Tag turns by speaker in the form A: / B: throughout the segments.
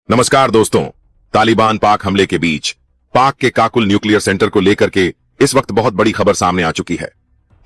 A: नमस्कार दोस्तों। तालिबान पाक हमले के बीच पाक के काकुल न्यूक्लियर सेंटर को लेकर के इस वक्त बहुत बड़ी खबर सामने आ चुकी है।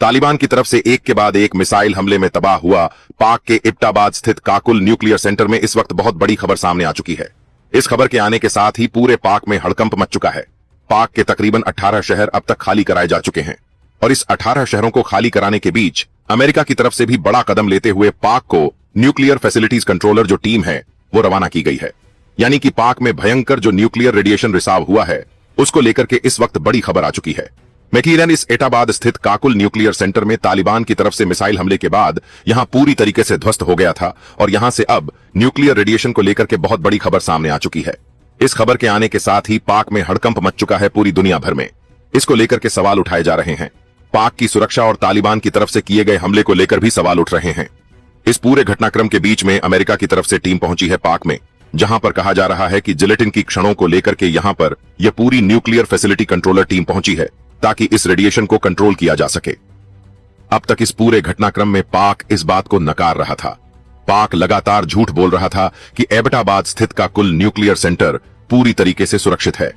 A: तालिबान की तरफ से एक के बाद एक मिसाइल हमले में तबाह हुआ पाक के एबटाबाद स्थित काकुल न्यूक्लियर सेंटर में इस वक्त बहुत बड़ी खबर सामने आ चुकी है। इस खबर के आने के साथ ही पूरे पाक में हड़कंप मच चुका है। पाक के तकरीबन 18 शहर अब तक खाली कराए जा चुके हैं और इस 18 शहरों को खाली कराने के बीच अमेरिका की तरफ से भी बड़ा कदम लेते हुए पाक को न्यूक्लियर फैसिलिटीज कंट्रोलर जो टीम है वो रवाना की गई है। यानी कि पाक में भयंकर जो न्यूक्लियर रेडिएशन रिसाव हुआ है उसको लेकर के इस वक्त बड़ी खबर आ चुकी है। मैकीलन इस एटाबाद स्थित काकुल न्यूक्लियर सेंटर में तालिबान की तरफ से मिसाइल हमले के बाद यहां पूरी तरीके से ध्वस्त हो गया था और यहां से अब न्यूक्लियर रेडिएशन को लेकर के बहुत बड़ी खबर सामने आ चुकी है। इस खबर के आने के साथ ही पाक में हड़कंप मच चुका है पूरी दुनिया भर में। इसको लेकर के सवाल उठाए जा रहे हैं। पाक की सुरक्षा और तालिबान की तरफ से किए गए हमले को लेकर भी सवाल उठ रहे हैं। इस पूरे घटनाक्रम के बीच में अमेरिका की तरफ से टीम पहुंची है पाक में, जहां पर कहा जा रहा है कि जिलेटिन की क्षणों को लेकर के यहां पर यह पूरी न्यूक्लियर फैसिलिटी कंट्रोलर टीम पहुंची है ताकि इस रेडिएशन को कंट्रोल किया जा सके। अब तक इस पूरे घटनाक्रम में पाक इस बात को नकार रहा था। पाक लगातार झूठ बोल रहा था कि एबटाबाद स्थित का कुल न्यूक्लियर सेंटर पूरी तरीके से सुरक्षित है।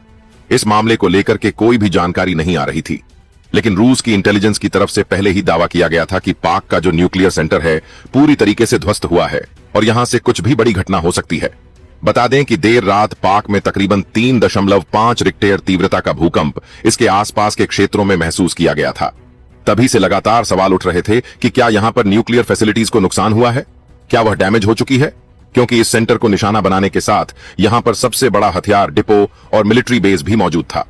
A: इस मामले को लेकर के कोई भी जानकारी नहीं आ रही थी, लेकिन रूस की इंटेलिजेंस की तरफ से पहले ही दावा किया गया था कि पाक का जो न्यूक्लियर सेंटर है पूरी तरीके से ध्वस्त हुआ है और यहां से कुछ भी बड़ी घटना हो सकती है। बता दें कि देर रात पाक में तकरीबन 3.5 रिक्टर तीव्रता का भूकंप इसके आसपास के क्षेत्रों में महसूस किया गया था। तभी से लगातार सवाल उठ रहे थे कि क्या यहां पर न्यूक्लियर फैसिलिटीज को नुकसान हुआ है, क्या वह डैमेज हो चुकी है, क्योंकि इस सेंटर को निशाना बनाने के साथ यहां पर सबसे बड़ा हथियार डिपो और मिलिट्री बेस भी मौजूद था।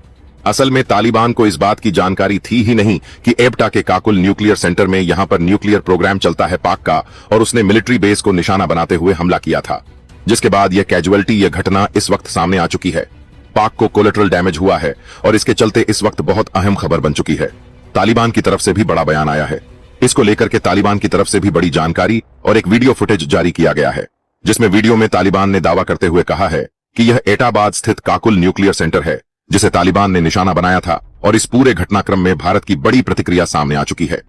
A: असल में तालिबान को इस बात की जानकारी थी ही नहीं कि एबटा के काकुल न्यूक्लियर सेंटर में यहां पर न्यूक्लियर प्रोग्राम चलता है पाक का, और उसने मिलिट्री बेस को निशाना बनाते हुए हमला किया था, जिसके बाद यह कैजुअलिटी यह घटना इस वक्त सामने आ चुकी है। पाक को कोलेटरल डैमेज हुआ है और इसके चलते इस वक्त बहुत अहम खबर बन चुकी है। तालिबान की तरफ से भी बड़ा बयान आया है। इसको लेकर के तालिबान की तरफ से भी बड़ी जानकारी और एक वीडियो फुटेज जारी किया गया है, जिसमें वीडियो में तालिबान ने दावा करते हुए कहा है कि यह एटाबाद स्थित काकुल न्यूक्लियर सेंटर है जिसे तालिबान ने निशाना बनाया था, और इस पूरे घटनाक्रम में भारत की बड़ी प्रतिक्रिया सामने आ चुकी है।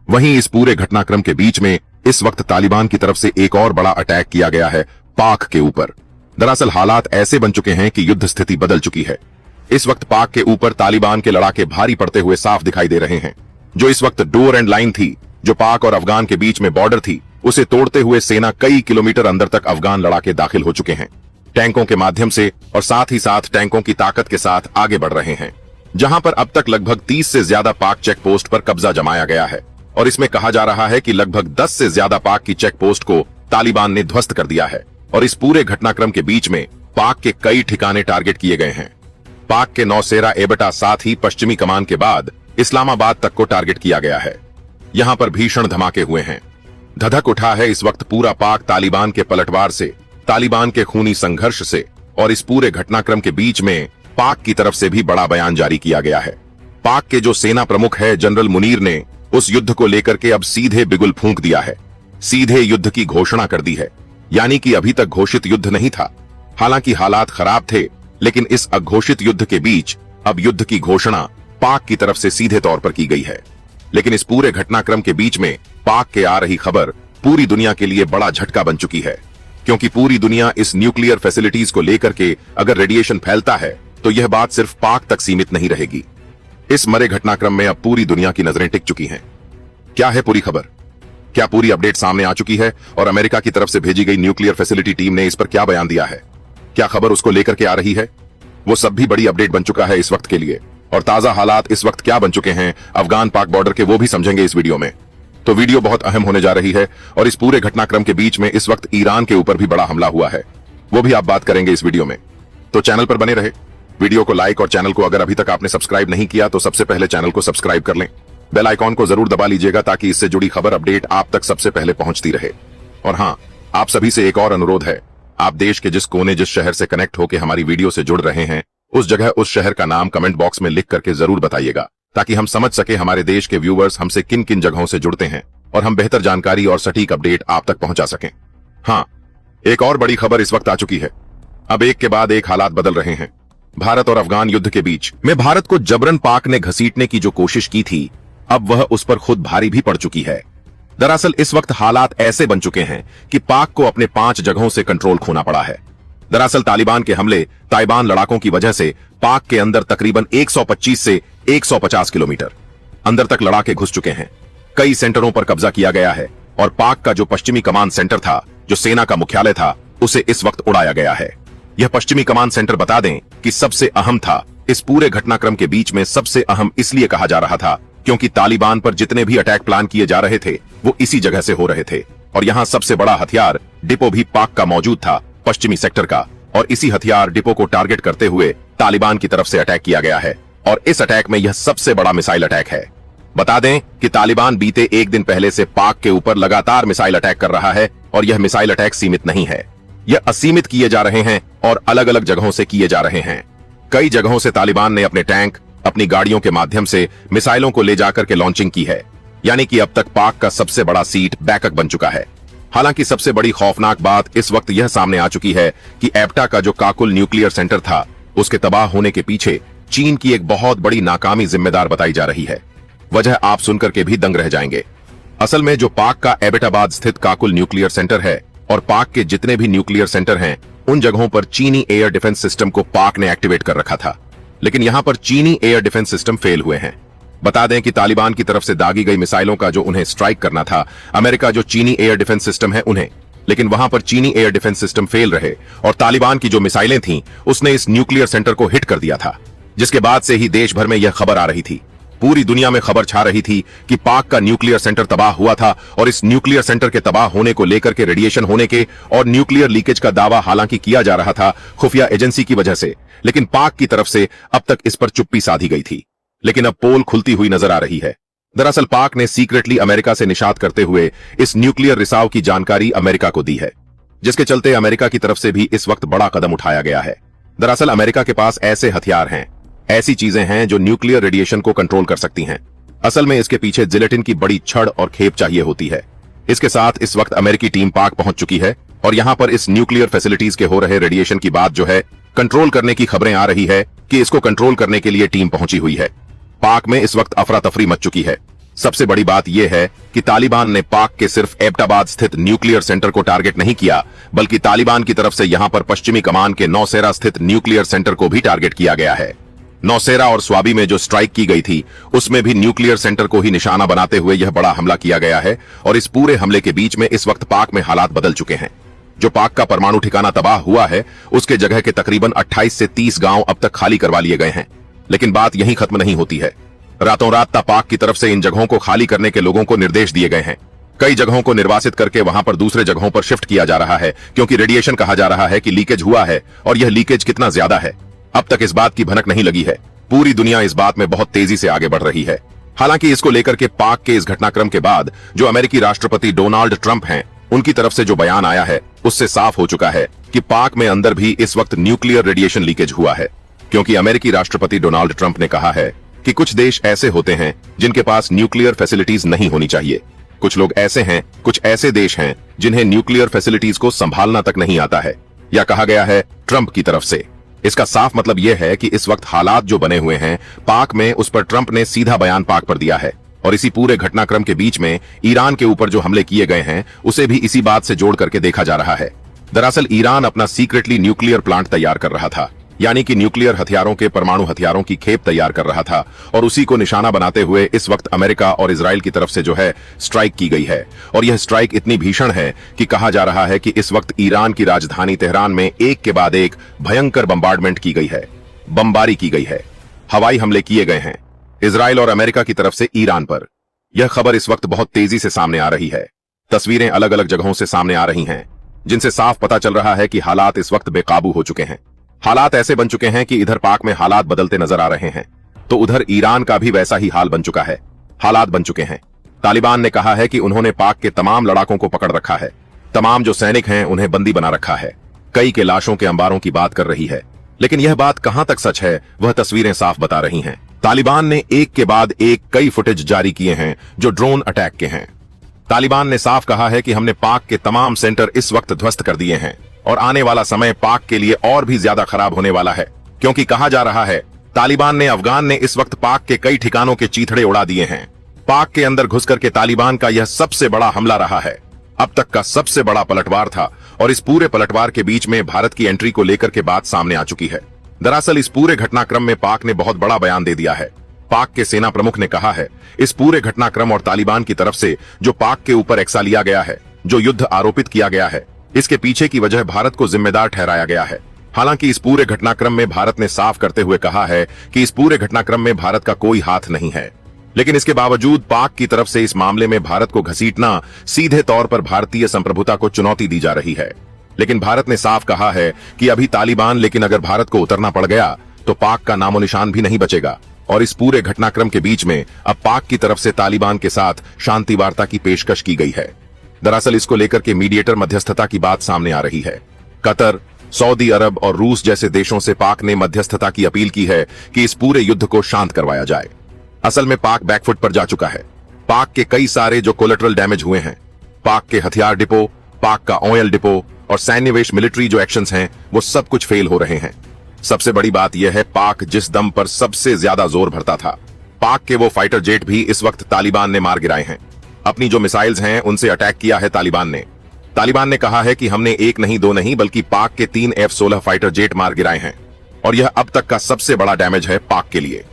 A: वहीं इस पूरे घटनाक्रम के बीच में इस वक्त तालिबान की तरफ से एक और बड़ा अटैक किया गया है पाक के ऊपर। दरअसल हालात ऐसे बन चुके हैं कि युद्ध स्थिति बदल चुकी है। इस वक्त पाक के ऊपर तालिबान के लड़ाके भारी पड़ते हुए साफ दिखाई दे रहे हैं। जो इस वक्त डोर एंड लाइन थी, जो पाक और अफगान के बीच में बॉर्डर थी, उसे तोड़ते हुए सेना कई किलोमीटर अंदर तक अफगान लड़ाके दाखिल हो चुके हैं टैंकों के माध्यम से, और साथ ही साथ टैंकों की ताकत के साथ आगे बढ़ रहे हैं। जहां पर अब तक लगभग 30 से ज्यादा पाक चेक पोस्ट पर कब्जा जमाया गया है, और इसमें कहा जा रहा है कि लगभग 10 से ज्यादा पाक की चेक पोस्ट को तालिबान ने ध्वस्त कर दिया है। और इस पूरे घटनाक्रम के बीच में पाक के कई ठिकाने टारगेट किए गए हैं। पाक के नौसेरा एबटा साथ ही पश्चिमी कमान के बाद इस्लामाबाद तक को टारगेट किया गया है। यहां पर भीषण धमाके हुए हैं। धधक उठा है इस वक्त पूरा पाक तालिबान के पलटवार से, तालिबान के खूनी संघर्ष से, और इस पूरे घटनाक्रम के बीच में पाक की तरफ से भी बड़ा बयान जारी किया गया है। पाक के जो सेना प्रमुख है जनरल मुनीर ने उस युद्ध को लेकर के अब सीधे बिगुल फूंक दिया है, सीधे युद्ध की घोषणा कर दी है। यानी कि अभी तक घोषित युद्ध नहीं था। हालांकि हालात खराब थे, लेकिन इस अघोषित युद्ध के बीच अब युद्ध की घोषणा पाक की तरफ से सीधे तौर पर की गई है। लेकिन इस पूरे घटनाक्रम के बीच में पाक के आ रही खबर पूरी दुनिया के लिए बड़ा झटका बन चुकी है, क्योंकि पूरी दुनिया इस न्यूक्लियर फैसिलिटीज को लेकर के अगर रेडिएशन फैलता है तो यह बात सिर्फ पाक तक सीमित नहीं रहेगी। इस मरे घटनाक्रम में अब पूरी दुनिया की नजरें टिक चुकी हैं। क्या है पूरी खबर, क्या पूरी अपडेट सामने आ चुकी है, और अमेरिका की तरफ से भेजी गई न्यूक्लियर फैसिलिटी टीम ने इस पर क्या बयान दिया है, क्या खबर उसको लेकर के आ रही है, वो सब भी बड़ी अपडेट बन चुका है इस वक्त के लिए। और ताजा हालात इस वक्त क्या बन चुके हैं अफगान पाक बॉर्डर के, वो भी समझेंगे इस वीडियो में। तो वीडियो बहुत अहम होने जा रही है, और इस पूरे घटनाक्रम के बीच में इस वक्त ईरान के ऊपर भी बड़ा हमला हुआ है, वो भी आप बात करेंगे इस वीडियो में। तो चैनल पर बने रहे, वीडियो को लाइक, और चैनल को अगर अभी तक आपने सब्सक्राइब नहीं किया तो सबसे पहले चैनल को सब्सक्राइब कर लें। बेल आइकॉन को जरूर दबा लीजिएगा ताकि इससे जुड़ी खबर अपडेट आप तक सबसे पहले पहुंचती रहे। और हाँ, आप सभी से एक और अनुरोध है, आप देश के जिस कोने जिस शहर से कनेक्ट होकर हमारी वीडियो से जुड़ रहे हैं उस जगह उस शहर का नाम कमेंट बॉक्स में लिख करके जरूर बताइएगा, ताकि हम समझ सके हमारे देश के व्यूअर्स हमसे किन किन जगहों से जुड़ते हैं और हम बेहतर जानकारी और सटीक अपडेट आप तक पहुंचा सकें। हाँ, एक और बड़ी खबर इस वक्त आ चुकी है। अब एक के बाद एक हालात बदल रहे हैं। भारत और अफगान युद्ध के बीच में भारत को जबरन पाक ने घसीटने की जो कोशिश की थी, अब वह उस पर खुद भारी भी पड़ चुकी है। दरअसल इस वक्त हालात ऐसे बन चुके हैं कि पाक को अपने 5 जगहों से कंट्रोल खोना पड़ा है। दरअसल तालिबान के हमले तालिबान लड़ाकों की वजह से पाक के अंदर तकरीबन 125 से 150 किलोमीटर अंदर तक लड़ाके घुस चुके हैं। कई सेंटरों पर कब्जा किया गया है और पाक का जो पश्चिमी कमान सेंटर था, जो सेना का मुख्यालय था, उसे इस वक्त उड़ाया गया है। यह पश्चिमी कमान सेंटर बता दें कि सबसे अहम था। इस पूरे घटनाक्रम के बीच में सबसे अहम इसलिए कहा जा रहा था क्योंकि तालिबान पर जितने भी अटैक प्लान किए जा रहे थे वो इसी जगह से हो रहे थे और यहाँ सबसे बड़ा हथियार डिपो भी पाक का मौजूद था, पश्चिमी सेक्टर का, और इसी हथियार डिपो को टारगेट करते हुए तालिबान की तरफ से अटैक किया गया है और इस अटैक में यह सबसे बड़ा मिसाइल अटैक है। बता दें कि तालिबान बीते एक दिन पहले से पाक के ऊपर लगातार मिसाइल अटैक कर रहा है और यह मिसाइल अटैक सीमित नहीं है, यह असीमित किए जा रहे हैं और अलग अलग जगहों से किए जा रहे हैं। कई जगहों से तालिबान ने अपने टैंक, अपनी गाड़ियों के माध्यम से मिसाइलों को ले जाकर के लॉन्चिंग की है, यानी कि अब तक पाक का सबसे बड़ा सीट बैकअप बन चुका है। हालांकि सबसे बड़ी खौफनाक बात इस वक्त यह सामने आ चुकी है कि एब्टा का जो काकुल न्यूक्लियर सेंटर था, उसके तबाह होने के पीछे चीन की एक बहुत बड़ी नाकामी जिम्मेदार बताई जा रही है। वजह आप सुनकर के भी दंग रह जाएंगे। असल में जो पाक का एबटाबाद स्थित काकुल न्यूक्लियर सेंटर है और पाक के जितने भी न्यूक्लियर सेंटर हैं, उन जगहों पर चीनी एयर डिफेंस सिस्टम को पाक ने एक्टिवेट कर रखा था, लेकिन यहां पर चीनी एयर डिफेंस सिस्टम फेल हुए हैं। बता दें कि तालिबान की तरफ से दागी गई मिसाइलों का जो उन्हें स्ट्राइक करना था, अमेरिका जो चीनी एयर डिफेंस सिस्टम है उन्हें, लेकिन वहां पर चीनी एयर डिफेंस सिस्टम फेल रहे और तालिबान की जो मिसाइलें थीं उसने इस न्यूक्लियर सेंटर को हिट कर दिया था, जिसके बाद से ही देश भर में यह खबर आ रही थी, पूरी दुनिया में खबर छा रही थी कि पाक का न्यूक्लियर सेंटर तबाह हुआ था और इस न्यूक्लियर सेंटर के तबाह होने को लेकर के रेडिएशन होने के और न्यूक्लियर लीकेज का दावा हालांकि किया जा रहा था खुफिया एजेंसी की वजह से, लेकिन पाक की तरफ से अब तक इस पर चुप्पी साधी गई थी। लेकिन अब पोल खुलती हुई नजर आ रही है। दरअसल पाक ने सीक्रेटली अमेरिका से निषाद करते हुए इस न्यूक्लियर रिसाव की जानकारी अमेरिका को दी है, जिसके चलते अमेरिका की तरफ से भी इस वक्त बड़ा कदम उठाया गया है। दरअसल अमेरिका के पास ऐसे हथियार हैं, ऐसी चीजें हैं जो न्यूक्लियर रेडिएशन को कंट्रोल कर सकती हैं। असल में इसके पीछे जिलेटिन की बड़ी छड़ और खेप चाहिए होती है। इसके साथ इस वक्त अमेरिकी टीम पाक पहुंच चुकी है और यहां पर इस न्यूक्लियर फैसिलिटीज के हो रहे रेडिएशन की बात जो है कंट्रोल करने की खबरें आ रही है कि इसको कंट्रोल करने के लिए टीम पहुंची हुई है। पाक में इस वक्त अफरा तफरी मच चुकी है। सबसे बड़ी बात यह है कि तालिबान ने पाक के सिर्फ एबटाबाद स्थित न्यूक्लियर सेंटर को टारगेट नहीं किया, बल्कि तालिबान की तरफ से यहां पर पश्चिमी कमान के नौशेरा स्थित न्यूक्लियर सेंटर को भी टारगेट किया गया है। नौशेरा और स्वाबी में जो स्ट्राइक की गई थी उसमें भी न्यूक्लियर सेंटर को ही निशाना बनाते हुए यह बड़ा हमला किया गया है और इस पूरे हमले के बीच में इस वक्त पाक में हालात बदल चुके हैं। जो पाक का परमाणु ठिकाना तबाह हुआ है उसके जगह के तकरीबन 28 से 30 गांव अब तक खाली करवा लिए गए हैं, लेकिन बात यहीं खत्म नहीं होती है। रातों रात पाक की तरफ से इन जगहों को खाली करने के लोगों को निर्देश दिए गए हैं। कई जगहों को निर्वासित करके वहां पर दूसरे जगहों पर शिफ्ट किया जा रहा है, क्योंकि रेडिएशन कहा जा रहा है कि लीकेज हुआ है और यह लीकेज कितना ज्यादा है अब तक इस बात की भनक नहीं लगी है। पूरी दुनिया इस बात में बहुत तेजी से आगे बढ़ रही है। हालांकि इसको लेकर के पाक के इस घटनाक्रम के बाद जो अमेरिकी राष्ट्रपति डोनाल्ड ट्रंप हैं, उनकी तरफ से जो बयान आया है उससे साफ हो चुका है कि पाक में अंदर भी इस वक्त न्यूक्लियर रेडिएशन लीकेज हुआ है, क्योंकि अमेरिकी राष्ट्रपति डोनाल्ड ट्रंप ने कहा है कि कुछ देश ऐसे होते हैं जिनके पास न्यूक्लियर फैसिलिटीज नहीं होनी चाहिए। कुछ लोग ऐसे हैं, कुछ ऐसे देश हैं जिन्हें न्यूक्लियर फैसिलिटीज को संभालना तक नहीं आता है, या कहा गया है ट्रंप की तरफ से। इसका साफ मतलब यह है कि इस वक्त हालात जो बने हुए हैं पाक में, उस पर ट्रंप ने सीधा बयान पाक पर दिया है और इसी पूरे घटनाक्रम के बीच में ईरान के ऊपर जो हमले किए गए हैं उसे भी इसी बात से जोड़ करके देखा जा रहा है। दरअसल ईरान अपना सीक्रेटली न्यूक्लियर प्लांट तैयार कर रहा था, यानी कि न्यूक्लियर हथियारों के परमाणु हथियारों की खेप तैयार कर रहा था और उसी को निशाना बनाते हुए इस वक्त अमेरिका और इजराइल की तरफ से जो है स्ट्राइक की गई है। और यह स्ट्राइक इतनी भीषण है कि कहा जा रहा है कि इस वक्त ईरान की राजधानी तेहरान में एक के बाद एक भयंकर बम्बार्डमेंट की गई है, बमबारी की गई है, हवाई हमले किए गए हैं इजराइल और अमेरिका की तरफ से ईरान पर। यह खबर इस वक्त बहुत तेजी से सामने आ रही है। तस्वीरें अलग अलग जगहों से सामने आ रही हैं, जिनसे साफ पता चल रहा है कि हालात इस वक्त बेकाबू हो चुके हैं। हालात ऐसे बन चुके हैं कि इधर पाक में हालात बदलते नजर आ रहे हैं, तो उधर ईरान का भी वैसा ही हाल बन चुका है। हालात बन चुके हैं। तालिबान ने कहा है कि उन्होंने पाक के तमाम लड़ाकों को पकड़ रखा है, तमाम जो सैनिक हैं उन्हें बंदी बना रखा है। कई के लाशों के अंबारों की बात कर रही है, लेकिन यह बात कहां तक सच है वह तस्वीरें साफ बता रही हैं। तालिबान ने एक के बाद एक कई फुटेज जारी किए हैं जो ड्रोन अटैक के हैं। तालिबान ने साफ कहा है कि हमने पाक के तमाम सेंटर इस वक्त ध्वस्त कर दिए हैं और आने वाला समय पाक के लिए और भी ज्यादा खराब होने वाला है, क्योंकि कहा जा रहा है तालिबान ने अफगान ने इस वक्त पाक के कई ठिकानों के चीथड़े उड़ा दिए हैं। पाक के अंदर घुस करके तालिबान का यह सबसे बड़ा हमला रहा है, अब तक का सबसे बड़ा पलटवार था और इस पूरे पलटवार के बीच में भारत की एंट्री को लेकर के बात सामने आ चुकी है। दरअसल इस पूरे घटनाक्रम में पाक ने बहुत बड़ा बयान दे दिया है। पाक के सेना प्रमुख ने कहा है, इस पूरे घटनाक्रम और तालिबान की तरफ से जो पाक के ऊपर एक्सा लिया गया है, जो युद्ध आरोपित किया गया है, इसके पीछे की वजह भारत को जिम्मेदार ठहराया गया है। हालांकि इस पूरे घटनाक्रम में भारत ने साफ करते हुए कहा है कि इस पूरे घटनाक्रम में भारत का कोई हाथ नहीं है, लेकिन इसके बावजूद पाक की तरफ से इस मामले में भारत को घसीटना सीधे तौर पर भारतीय संप्रभुता को चुनौती दी जा रही है। लेकिन भारत ने साफ कहा है कि अभी तालिबान, लेकिन अगर भारत को उतरना पड़ गया तो पाक का नामो निशान भी नहीं बचेगा। और इस पूरे घटनाक्रम के बीच में अब पाक की तरफ से तालिबान के साथ शांति वार्ता की पेशकश की गई है। दरअसल इसको लेकर के मीडिएटर मध्यस्थता की बात सामने आ रही है। कतर, सऊदी अरब और रूस जैसे देशों से पाक ने मध्यस्थता की अपील की है कि इस पूरे युद्ध को शांत करवाया जाए। असल में पाक बैकफुट पर जा चुका है। पाक के कई सारे जो कोलेटरल डैमेज हुए हैं, पाक के हथियार डिपो, पाक का ऑयल डिपो और सैन्यवेश मिलिट्री जो एक्शंस हैं, वो सब कुछ फेल हो रहे हैं। सबसे बड़ी बात यह है, पाक जिस दम पर सबसे ज्यादा जोर भरता था, पाक के वो फाइटर जेट भी इस वक्त तालिबान ने मार गिराए हैं। अपनी जो मिसाइल्स हैं उनसे अटैक किया है तालिबान ने। तालिबान ने कहा है कि हमने एक नहीं दो नहीं बल्कि पाक के 3 F-16 फाइटर जेट मार गिराए हैं और यह अब तक का सबसे बड़ा डैमेज है पाक के लिए।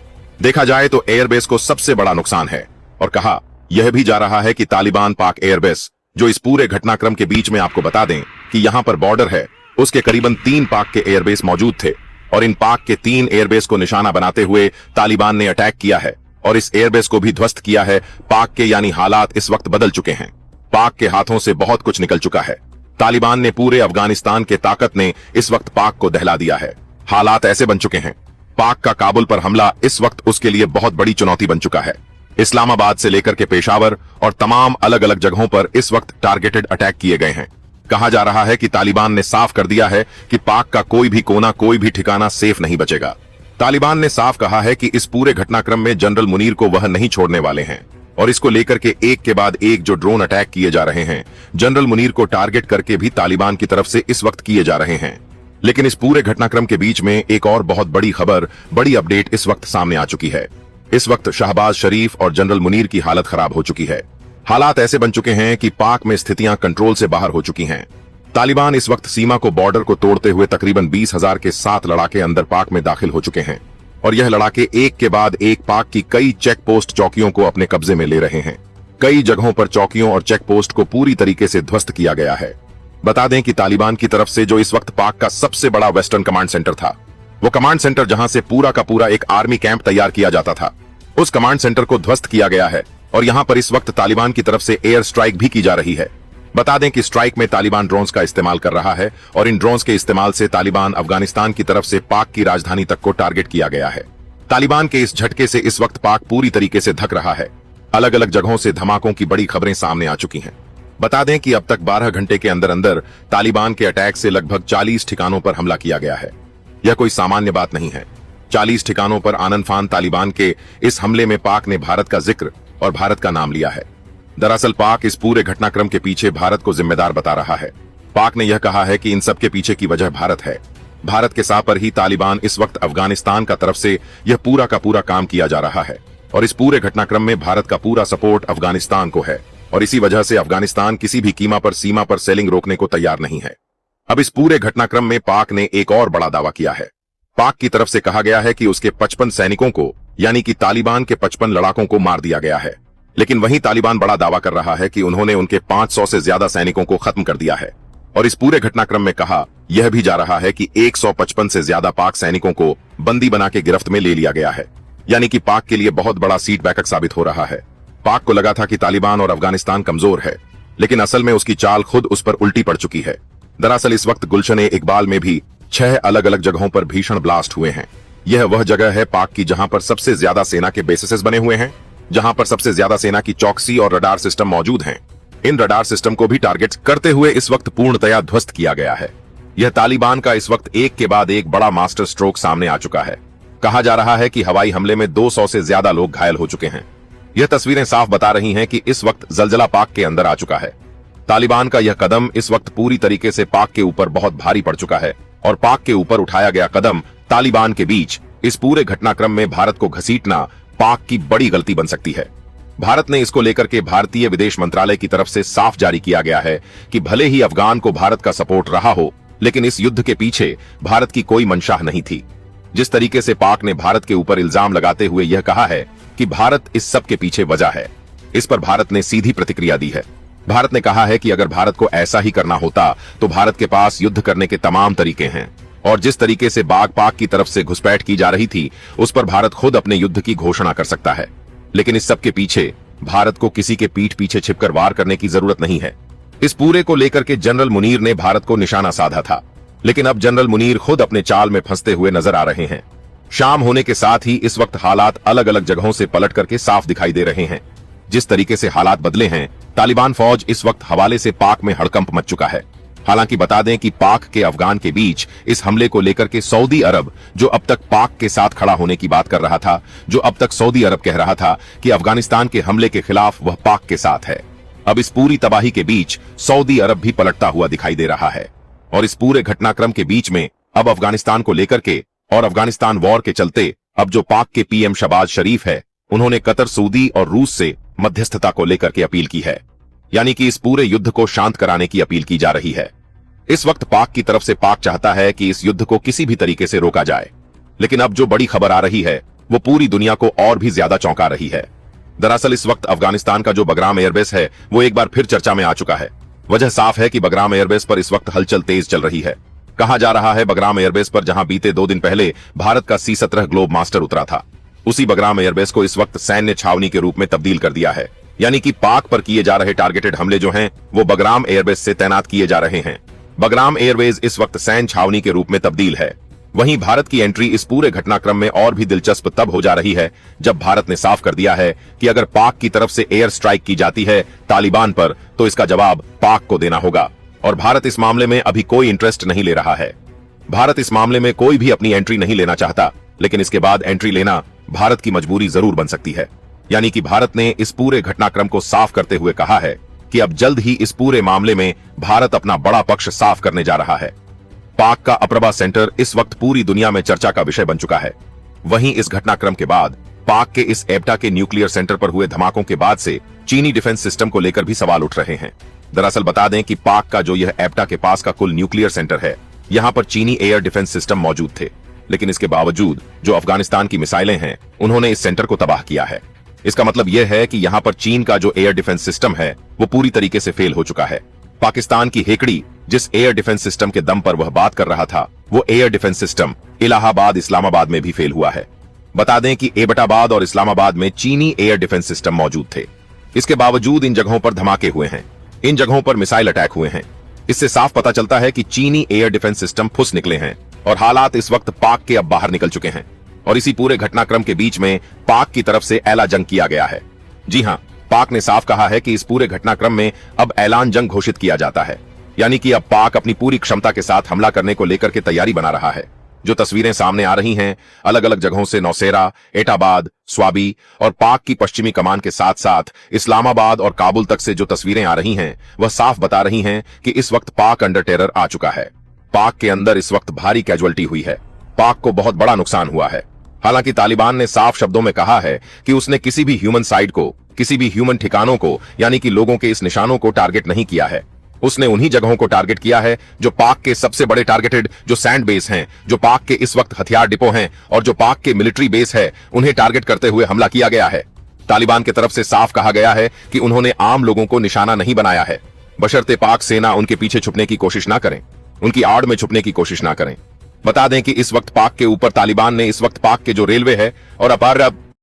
A: देखा जाए तो एयरबेस को सबसे बड़ा नुकसान है और कहा यह भी जा रहा है कि तालिबान पाक एयरबेस, जो इस पूरे घटनाक्रम के बीच में आपको बता दें कि यहां पर बॉर्डर है, उसके करीबन 3 पाक के एयरबेस मौजूद थे और इन पाक के 3 एयरबेस को निशाना बनाते हुए तालिबान ने अटैक किया है और इस एयरबेस को भी ध्वस्त किया है पाक के। यानी हालात इस वक्त बदल चुके हैं। पाक के हाथों से बहुत कुछ निकल चुका है। तालिबान ने पूरे अफगानिस्तान के ताकत ने इस वक्त पाक को दहला दिया है। हालात ऐसे बन चुके हैं, पाक का काबुल पर हमला इस वक्त उसके लिए बहुत बड़ी चुनौती बन चुका है। इस्लामाबाद से लेकर के पेशावर और तमाम अलग अलग जगहों पर इस वक्त टारगेटेड अटैक किए गए हैं। कहा जा रहा है कि तालिबान ने साफ कर दिया है कि पाक का कोई भी कोना, कोई भी ठिकाना सेफ नहीं बचेगा। तालिबान ने साफ कहा है कि इस पूरे घटनाक्रम में जनरल मुनीर को वह नहीं छोड़ने वाले हैं और इसको लेकर के एक के बाद एक जो ड्रोन अटैक किए जा रहे हैं, जनरल मुनीर को टारगेट करके भी तालिबान की तरफ से इस वक्त किए जा रहे हैं। लेकिन इस पूरे घटनाक्रम के बीच में एक और बहुत बड़ी खबर, बड़ी अपडेट इस वक्त सामने आ चुकी है। इस वक्त शहबाज शरीफ और जनरल मुनीर की हालत खराब हो चुकी है। हालात ऐसे बन चुके हैं कि पाक में स्थितियां कंट्रोल से बाहर हो चुकी हैं। तालिबान इस वक्त सीमा को, बॉर्डर को तोड़ते हुए तकरीबन 20,000 के 7 लड़ाके अंदर पाक में दाखिल हो चुके हैं और यह लड़ाके एक के बाद एक पाक की कई चेक पोस्ट चौकियों को अपने कब्जे में ले रहे हैं। कई जगहों पर चौकियों और चेक पोस्ट को पूरी तरीके से ध्वस्त किया गया है। बता दें कि तालिबान की तरफ से जो इस वक्त पाक का सबसे बड़ा वेस्टर्न कमांड सेंटर था, वो कमांड सेंटर जहां से पूरा का पूरा एक आर्मी कैंप तैयार किया जाता था, उस कमांड सेंटर को ध्वस्त किया गया है और यहां पर इस वक्त तालिबान की तरफ से एयर स्ट्राइक भी की जा रही है। बता दें कि स्ट्राइक में तालिबान ड्रोन्स का इस्तेमाल कर रहा है और इन ड्रोन्स के इस्तेमाल से तालिबान अफगानिस्तान की तरफ से पाक की राजधानी तक को टारगेट किया गया है। तालिबान के इस झटके से इस वक्त पाक पूरी तरीके से धक रहा है। अलग अलग जगहों से धमाकों की बड़ी खबरें सामने आ चुकी हैं। बता दें कि अब तक 12 घंटे के अंदर अंदर तालिबान के अटैक से लगभग 40 ठिकानों पर हमला किया गया है। यह कोई सामान्य बात नहीं है। 40 ठिकानों पर आनन फान तालिबान के इस हमले में पाक ने भारत का जिक्र और भारत का नाम लिया है। दरअसल पाक इस पूरे घटनाक्रम के पीछे भारत को जिम्मेदार बता रहा है। पाक ने यह कहा है कि इन सब के पीछे की वजह भारत है। भारत के साथ पर ही तालिबान इस वक्त अफगानिस्तान का तरफ से यह पूरा का पूरा काम किया जा रहा है और इस पूरे घटनाक्रम में भारत का पूरा सपोर्ट अफगानिस्तान को है और इसी वजह से अफगानिस्तान किसी भी कीमत पर सीमा पर सेलिंग रोकने को तैयार नहीं है। अब इस पूरे घटनाक्रम में पाक ने एक और बड़ा दावा किया है। पाक की तरफ से कहा गया है कि उसके 55 सैनिकों को, यानी कि तालिबान के 55 लड़ाकों को मार दिया गया है। लेकिन वहीं तालिबान बड़ा दावा कर रहा है कि उन्होंने उनके 500 से ज्यादा सैनिकों को खत्म कर दिया है और इस पूरे घटनाक्रम में कहा यह भी जा रहा है कि 155 से ज्यादा पाक सैनिकों को बंदी बना के गिरफ्त में ले लिया गया है। यानी कि पाक के लिए बहुत बड़ा सीट बैकअप साबित हो रहा है। पाक को लगा था कि तालिबान और अफगानिस्तान कमजोर है, लेकिन असल में उसकी चाल खुद उस पर उल्टी पड़ चुकी है। दरअसल इस वक्त गुलशन-ए-इकबाल में भी 6 अलग अलग जगहों पर भीषण ब्लास्ट हुए हैं। यह वह जगह है पाक की जहां पर सबसे ज्यादा सेना के बेसिसेस बने हुए हैं, जहां पर सबसे ज्यादा सेना की चौकसी और रडार सिस्टम मौजूद हैं। इन रडार सिस्टम को भी टारगेट करते हुए इस वक्त पूर्णतया ध्वस्त किया गया है। यह तालिबान का इस वक्त एक के बाद एक बड़ा मास्टर स्ट्रोक सामने आ चुका है। कहा जा रहा है कि हवाई हमले में 200 से ज्यादा लोग घायल हो चुके हैं। यह तस्वीरें साफ बता रही हैं कि इस वक्त जलजला पाक के अंदर आ चुका है। तालिबान का यह कदम इस वक्त पूरी तरीके से पाक के ऊपर बहुत भारी पड़ चुका है और पाक के ऊपर उठाया गया कदम तालिबान के बीच इस पूरे घटनाक्रम में भारत को घसीटना पाक की बड़ी गलती बन सकती है। भारत ने इसको लेकर के भारतीय विदेश मंत्रालय की तरफ से साफ जारी किया गया है कि भले ही अफगान को भारत का सपोर्ट रहा हो, लेकिन इस युद्ध के पीछे भारत की कोई मंशा नहीं थी। जिस तरीके से पाक ने भारत के ऊपर इल्जाम लगाते हुए यह कहा है कि भारत इस सब के पीछे वजह है, इस पर भारत ने सीधी प्रतिक्रिया दी है। भारत ने कहा है कि अगर भारत को ऐसा ही करना होता तो भारत के पास युद्ध करने के तमाम तरीके हैं, और जिस तरीके से बाग पाक की तरफ से घुसपैठ की जा रही थी उस पर भारत खुद अपने युद्ध की घोषणा कर सकता है। लेकिन इस सब के पीछे भारत को किसी के पीठ पीछे छिपकर वार करने की जरूरत नहीं है। इस पूरे को लेकर के जनरल मुनीर ने भारत को निशाना साधा था, लेकिन अब जनरल मुनीर खुद अपने चाल में फंसते हुए नजर आ रहे हैं। शाम होने के साथ ही इस वक्त हालात अलग अलग जगहों से पलट करके साफ दिखाई दे रहे हैं। जिस तरीके से हालात बदले हैं, तालिबान फौज इस वक्त हवाले से पाक में हड़कंप मच चुका है। हालांकि बता दें कि पाक के अफगान के बीच इस हमले को लेकर के सऊदी अरब, जो अब तक पाक के साथ खड़ा होने की बात कर रहा था, जो अब तक सऊदी अरब कह रहा था कि अफगानिस्तान के हमले के खिलाफ वह पाक के साथ है, अब इस पूरी तबाही के बीच सऊदी अरब भी पलटता हुआ दिखाई दे रहा है। और इस पूरे घटनाक्रम के बीच में अब अफगानिस्तान को लेकर के और अफगानिस्तान वॉर के चलते अब जो पाक के पीएम शहबाज शरीफ है, उन्होंने कतर, सऊदी और रूस से मध्यस्थता को लेकर के अपील की है, यानी कि इस पूरे युद्ध को शांत कराने की अपील की जा रही है। इस वक्त पाक की तरफ से पाक चाहता है कि इस युद्ध को किसी भी तरीके से रोका जाए, लेकिन अब जो बड़ी खबर आ रही है वो पूरी दुनिया को और भी ज्यादा चौंका रही है। दरअसल इस वक्त अफगानिस्तान का जो बगराम एयरबेस है वो एक बार फिर चर्चा में आ चुका है। वजह साफ है कि बगराम एयरबेस पर इस वक्त हलचल तेज चल रही है। कहा जा रहा है बगराम एयरबेस पर जहां बीते 2 दिन पहले भारत का C-17 ग्लोब मास्टर उतरा था, उसी बगराम एयरबेस को इस वक्त सैन्य छावनी के रूप में तब्दील कर दिया है। यानी कि पाक पर किए जा रहे टारगेटेड हमले जो हैं वो बगराम एयरबेस से तैनात किए जा रहे हैं। बगराम एयरवेज इस वक्त सैन्य छावनी के रूप में तब्दील है। वहीं भारत की एंट्री इस पूरे घटनाक्रम में और भी दिलचस्प तब हो जा रही है जब भारत ने साफ कर दिया है कि अगर पाक की तरफ से एयर स्ट्राइक की जाती है तालिबान पर तो इसका जवाब पाक को देना होगा। और भारत इस मामले में अभी कोई इंटरेस्ट नहीं ले रहा है। भारत इस मामले में कोई भी अपनी एंट्री नहीं लेना चाहता, लेकिन इसके बाद एंट्री लेना भारत की मजबूरी जरूर बन सकती है। यानी कि भारत ने इस पूरे घटनाक्रम को साफ करते हुए कहा है कि अब जल्द ही इस पूरे मामले में भारत अपना बड़ा पक्ष साफ करने जा रहा है। पाक का अप्रभा सेंटर इस वक्त पूरी दुनिया में चर्चा का विषय बन चुका है। वहीं इस घटनाक्रम के बाद पाक के इस एब्टा के न्यूक्लियर सेंटर पर हुए धमाकों के बाद से चीनी डिफेंस सिस्टम को लेकर भी सवाल उठ रहे हैं। दरअसल बता दें कि पाक का जो यह एब्टा के पास का कुल न्यूक्लियर सेंटर है, यहाँ पर चीनी एयर डिफेंस सिस्टम मौजूद थे, लेकिन इसके बावजूद जो अफगानिस्तान की मिसाइलें हैं उन्होंने इस सेंटर को तबाह किया है। इसका मतलब यह है कि यहाँ पर चीन का जो एयर डिफेंस सिस्टम है वो पूरी तरीके से फेल हो चुका है। पाकिस्तान की हेकड़ी जिस एयर डिफेंस सिस्टम के दम पर वह बात कर रहा था, वो air defence system Allahabad, Islamabad में भी फेल हुआ है। बता दें कि एबटाबाद और इस्लामाबाद में चीनी एयर डिफेंस सिस्टम मौजूद थे। इसके बावजूद इन जगहों पर धमाके हुए हैं, इन जगहों पर मिसाइल अटैक हुए हैं। इससे साफ पता चलता है कि चीनी एयर डिफेंस सिस्टम फुस निकले हैं और हालात इस वक्त पाक के अब बाहर निकल चुके हैं। और इसी पूरे घटनाक्रम के बीच में पाक की तरफ से ऐलान जंग किया गया है। जी हां, पाक ने साफ कहा है कि इस पूरे घटनाक्रम में अब ऐलान जंग घोषित किया जाता है, यानी कि अब पाक अपनी पूरी क्षमता के साथ हमला करने को लेकर के तैयारी बना रहा है। जो तस्वीरें सामने आ रही हैं अलग अलग जगहों से, नौशेरा, एटाबाद, स्वाबी और पाक की पश्चिमी कमान के साथ साथ इस्लामाबाद और काबुल तक से जो तस्वीरें आ रही हैं वह साफ बता रही हैं कि इस वक्त पाक अंडर टेरर आ चुका है। पाक के अंदर इस वक्त भारी कैजुअलिटी हुई है, पाक को बहुत बड़ा नुकसान हुआ है। हालांकि तालिबान ने साफ शब्दों में कहा है कि उसने किसी भी ह्यूमन साइड को, किसी भी ह्यूमन ठिकानों को, यानी कि लोगों के इस निशानों को टारगेट नहीं किया है। उसने उन्हीं जगहों को टारगेट किया है जो पाक के सबसे बड़े टारगेटेड जो सैंड बेस हैं, जो पाक के इस वक्त हथियार डिपो हैं और जो पाक के मिलिट्री बेस है, उन्हें टारगेट करते हुए हमला किया गया है। तालिबान की तरफ से साफ कहा गया है कि उन्होंने आम लोगों को निशाना नहीं बनाया है, बशर्ते पाक सेना उनके पीछे छुपने की कोशिश ना करें, उनकी आड़ में छुपने की कोशिश ना करें। बता दें कि इस वक्त पाक के ऊपर तालिबान ने इस वक्त पाक के जो रेलवे है और अपार